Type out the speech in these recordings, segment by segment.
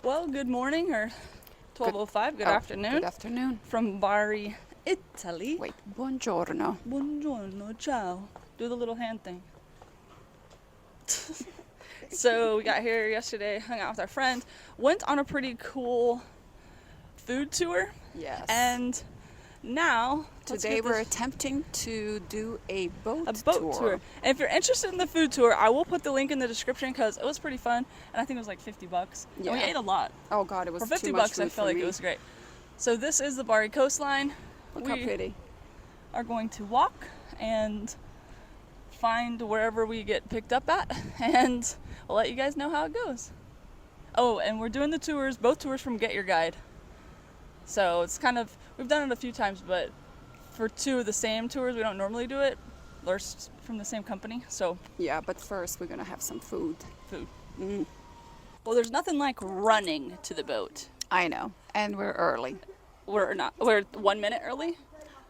Well, good morning or 12:05. Good afternoon. Good afternoon. From Bari, Italy. Wait, buongiorno. Buongiorno, ciao. Do the little hand thing. So we got here yesterday, hung out with our friends, went on a pretty cool food tour, Yes. and now Today we're attempting to do a boat tour. And if you're interested in the food tour, I will put the link in the description because it was pretty fun, and I think it was like $50. Yeah. And we ate a lot. Oh God, it was For 50 too much bucks, food I felt for like me. it was great. So this is the Bari coastline. Look how pretty. Are going to walk and find wherever we get picked up at, and we'll let you guys know how it goes. Oh, and we're doing the tours, both tours from Get Your Guide. So it's kind of, we've done it a few times, but for two of the same tours, we don't normally do it. They're from the same company, so. Yeah, but first we're gonna have some food. Well, there's nothing like running to the boat. I know, and we're early. We're 1 minute early.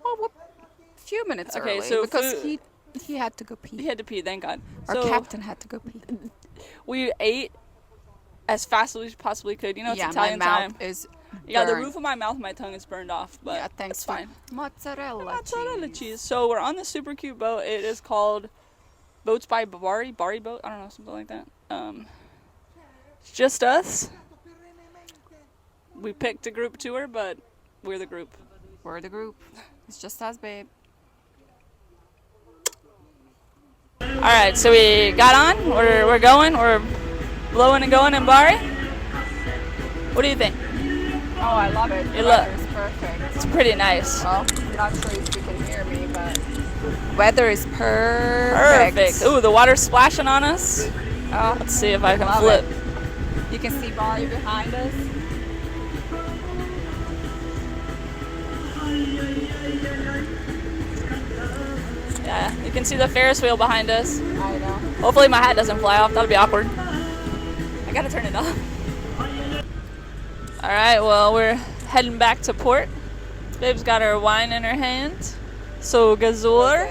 Oh, we're a few minutes Okay, early so because he had to go pee. He had to pee, thank God. Our So captain had to go pee. we ate as fast as we possibly could. You know, it's Yeah, Italian my mouth time. is Yeah, the burned. roof of my mouth, my tongue is burned off, but Yeah, thanks it's for fine. mozzarella Cheese. So we're on this super cute boat. It is called Boats by Bari boat. I don't know, something like that. It's just us. We picked a group tour, but we're the group. We're the group. It's just us, babe. All right, so we got on. We're going. We're blowing and going in Bari. What do you think? Oh, I love it. You The look- weather is perfect. It's pretty nice. Well, I'm not sure if you can hear me, but weather is perfect. Perfect. Ooh, the water's splashing on us. Oh, Let's see if I can love flip. it. You can see Bari behind us. Yeah, you can see the Ferris wheel behind us. I know. Hopefully my hat doesn't fly off. That'll be awkward. I gotta turn it off. All right, well, we're heading back to port. Babe's got her wine in her hand. So gazur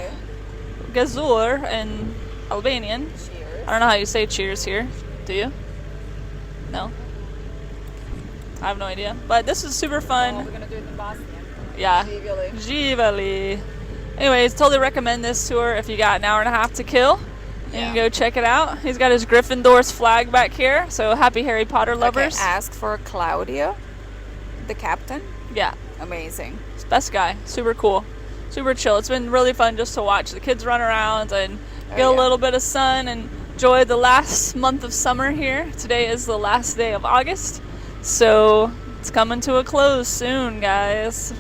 in Albanian. Cheers. I don't know how you say cheers here. Do you? No? I have no idea. But this is super Oh, fun. we're gonna do it in Bosnian. Yeah. Živjeli. Živjeli. Anyways, totally recommend this tour if you got an hour and a half to kill. You can go check it out. He's got his Gryffindor's flag back here, so happy Harry Potter lovers. Okay, ask for Claudio, the captain. Yeah, Amazing. he's the best guy. Super cool. Super chill. It's been really fun just to watch the kids run around and get a little bit of sun and enjoy the last month of summer here. Today is the last day of August, so it's coming to a close soon, guys.